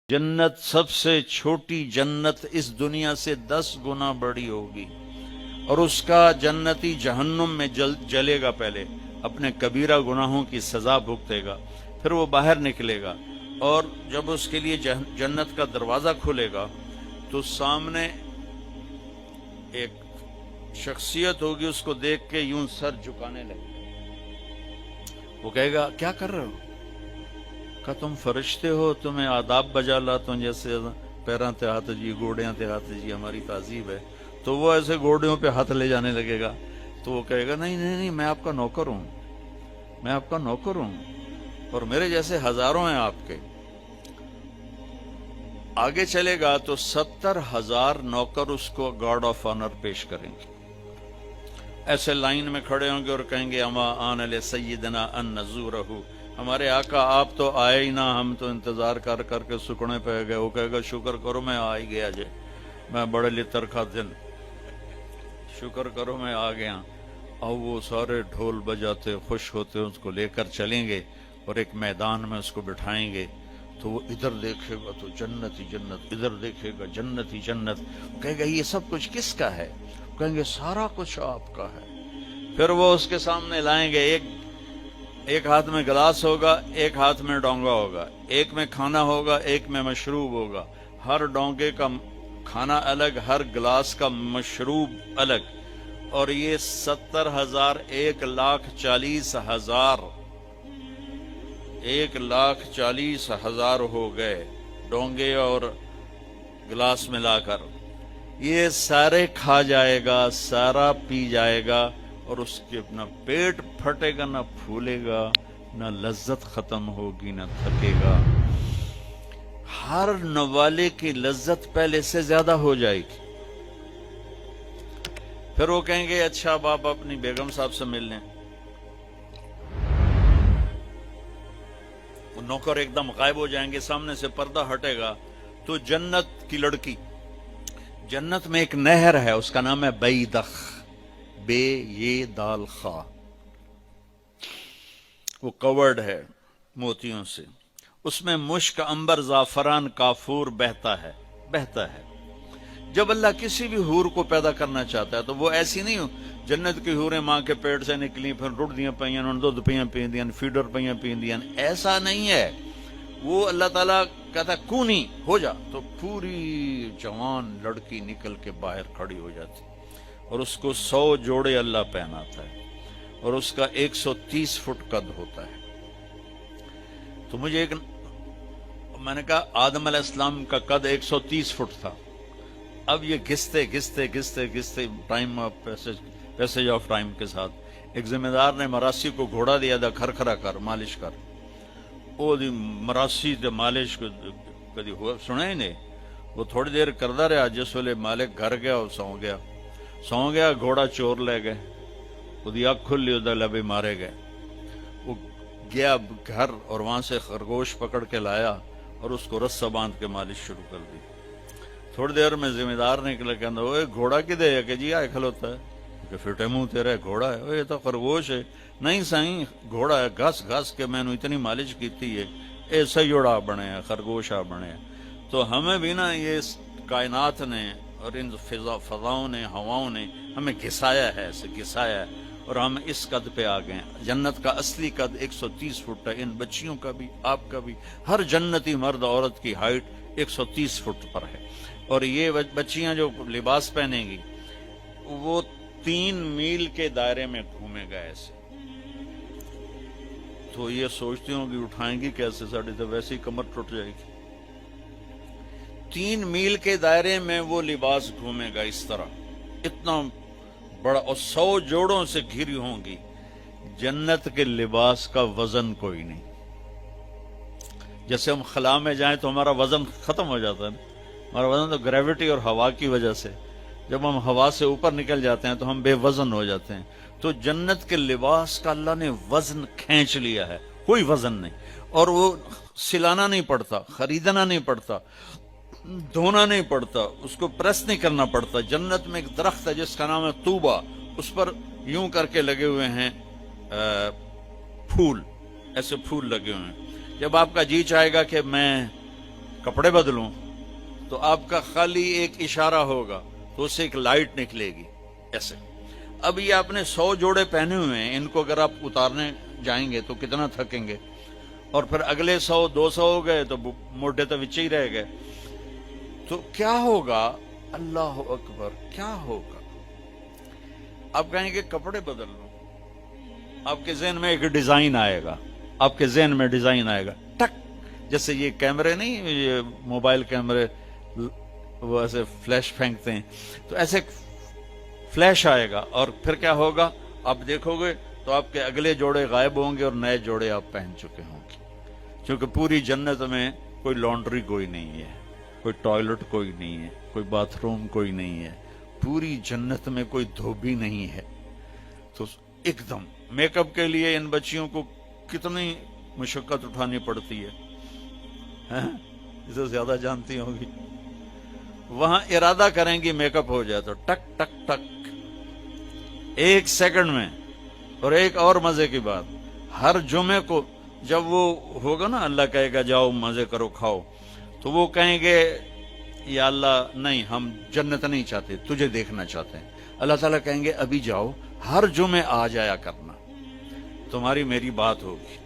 जन्नत सबसे छोटी जन्नत इस दुनिया से 10 गुना बड़ी होगी और उसका जन्नती जहन्नुम में जलेगा, पहले अपने कबीरा गुनाहों की सजा भुगतेगा, फिर वो बाहर निकलेगा और जब उसके लिए जन्नत का दरवाजा खुलेगा तो सामने एक शख्सियत होगी, उसको देख के यूं सर झुकाने लगेगा। वो कहेगा क्या कर रहे हो? कहा तुम फरिश्ते हो, तुम्हें आदाब बजा ला, तुम जैसे पैरों ते हाथ जी, घोड़ियां ते हाथ जी, हमारी तहजीब है। तो वो ऐसे घोड़ियों पे हाथ ले जाने लगेगा। तो वो कहेगा नहीं नहीं नहीं, मैं आपका नौकर हूं, मैं आपका नौकर हूं और मेरे जैसे हजारों हैं आपके। आगे चलेगा तो 70,000 नौकर उसको गार्ड ऑफ ऑनर पेश करेंगे, ऐसे लाइन में खड़े होंगे और कहेंगे अमा आन ले सय्यदना अन नज़ूरहु, हमारे आका आप तो आए ही ना, हम तो इंतजार कर करके सुकने पे गए। वो कहेगा शुक्र करो मैं आ ही गया जे, मैं बड़े लितर का दिन, शुक्र करो मैं आ गया। अब वो सारे ढोल बजाते खुश होते उसको लेकर चलेंगे और एक मैदान में उसको बिठाएंगे। तो वो इधर देखेगा तो जन्नत ही जन्नत, इधर देखेगा जन्नत ही जन्नत। कहेगा ये सब कुछ किसका है? कहेंगे सारा कुछ आपका है। फिर वो उसके सामने लाएंगे, एक हाथ में गिलास होगा, एक हाथ में डोंगा होगा, एक में खाना होगा, एक में मशरूब होगा। हर डोंगे का खाना अलग, हर गिलास का मशरूब अलग। और ये 70,000 1,40,000 1,40,000 हो गए डोंगे और गिलास मिलाकर। ये सारे खा जाएगा, सारा पी जाएगा और उसके ना पेट फटेगा, ना फूलेगा, ना लज्जत खत्म होगी, ना थकेगा। हर नवाले की लज्जत पहले से ज्यादा हो जाएगी। फिर वो कहेंगे अच्छा बाप अपनी बेगम साहब से मिल लें। वो नौकर एकदम गायब हो जाएंगे, सामने से पर्दा हटेगा तो जन्नत की लड़की, जन्नत में एक नहर है, उसका नाम है बैदख, बे ये दाल खा, वो कवर्ड है मोतियों से, उसमें मुश्क, अंबर, जाफरान, काफूर बहता है। जब अल्लाह किसी भी हूर को पैदा करना चाहता है तो वो ऐसी नहीं हो, जन्नत की हूरें मां के पेट से निकली, फिर रुड़दियां पईयां, उन्होंने दूध पईयां पींदियां, फीडर पईयां पींदियां, ऐसा नहीं है। वो अल्लाह ताला कहता कूनी हो जा तो पूरी जवान लड़की निकल के बाहर खड़ी हो जाती और उसको 100 जोड़े अल्लाह पहनाता है और उसका 130 फुट कद होता है। तो मैंने कहा आदम अलैहिस्सलाम का कद 130 फुट था। अब ये घिसते टाइम पैसेज ऑफ टाइम के साथ एक जिम्मेदार ने मरासी को घोड़ा दिया था, खरखरा कर मालिश कर। वो मरासी ते मालिश कदी हुआ सुना ही नहीं। वो थोड़ी देर करता रहा, जिस वेले मालिक घर गया और सौ गया, घोड़ा चोर ले गए, उसकी अख खुली, उधर लबे मारे गए। वो गया घर और वहां से खरगोश पकड़ के लाया और उसको रस्सा बांध के मालिश शुरू कर दी। थोड़ी देर में जिम्मेदार निकले, कहना वो घोड़ा किधे है? कि जी आए खलोता है। कि फिटे मुंह तेरा घोड़ा है? ये तो खरगोश है। नहीं साईं घोड़ा है, घस के मैंने इतनी मालिश की थी, ये सयोड़ा बने हैं, खरगोशा बने हैं। तो हमें भी ना ये कायनात ने और इन फजाओं ने, हवाओं ने हमें घिसाया है, ऐसे घिसाया है और हम इस कद पे आ गए। जन्नत का असली कद 130 फुट है। इन बच्चियों का भी, आपका भी, हर जन्नती मर्द औरत की हाइट 130 फुट पर है। और ये बच्चियां जो लिबास पहनेंगी वो 3 मील के दायरे में घूमेगा ऐसे। तो ये सोचती हूँ कि उठाएंगी कैसे, साड़ी तो वैसे ही कमर टूट जाएगी। 3 मील के दायरे में वो लिबास घूमेगा इस तरह, इतना बड़ा, और 100 जोड़ों से घिरी होंगी। जन्नत के लिबास का वजन कोई नहीं। जैसे हम खला में जाएं तो हमारा वजन खत्म हो जाता है, हमारा वजन तो ग्रेविटी और हवा की वजह से, जब हम हवा से ऊपर निकल जाते हैं तो हम बेवजन हो जाते हैं। तो जन्नत के लिबास का अल्लाह ने वजन खींच लिया है, कोई वजन नहीं। और वो सिलाना नहीं पड़ता, खरीदना नहीं पड़ता, धोना नहीं पड़ता, उसको प्रेस नहीं करना पड़ता। जन्नत में एक दरख्त है जिसका नाम है तूबा, उस पर यूं करके लगे हुए हैं फूल, ऐसे फूल लगे हुए हैं। जब आपका जी चाहेगा कि मैं کپڑے بدلوں، تو آپ کا خالی ایک اشارہ ہوگا تو اس سے ایک لائٹ نکلے گی ایسے. اب یہ آپ نے 100 جوڑے پہنے ہوئے ہیں، ان کو اگر آپ اتارنے جائیں گے تو کتنا تھکیں گے، اور پھر اگلے 100 200 ہو گئے تو موٹے تو وچے ہی رہ گئے. تو کیا ہوگا؟ اللہ اکبر، کیا ہوگا؟ آپ کہیں گے کپڑے بدل لوں، آپ کے ذہن میں ایک ڈیزائن آئے گا، آپ کے ذہن میں ڈیزائن آئے گا ٹک، جیسے یہ کیمرے نہیں، یہ موبائل کیمرے وہ ایسے فلیش پھینکتے ہیں، تو ایسے فلیش آئے گا، اور پھر کیا ہوگا؟ آپ دیکھو گے تو آپ کے اگلے جوڑے غائب ہوں گے اور نئے جوڑے آپ پہن چکے ہوں گے. کیونکہ پوری جنت میں کوئی لانڈری کوئی نہیں ہے، کوئی ٹوائلٹ کوئی نہیں ہے، کوئی باتھ روم کوئی نہیں ہے، پوری جنت میں کوئی دھوبی نہیں ہے. تو ایک دم میک اپ کے لیے ان بچیوں کو کتنی مشقت اٹھانی پڑتی ہے، اسے زیادہ جانتی ہوگی. وہاں ارادہ کریں گی میک اپ ہو جائے تو ٹک ٹک ٹک 1 سیکنڈ میں. اور ایک اور مزے کی بات، ہر جمعے کو جب وہ ہوگا نا، اللہ کہے گا جاؤ مزے کرو کھاؤ، تو وہ کہیں گے یا اللہ نہیں، ہم جنت نہیں چاہتے، تجھے دیکھنا چاہتے ہیں. اللہ تعالیٰ کہیں گے ابھی جاؤ، ہر جمعے آ جایا کرنا، تمہاری میری بات ہوگی.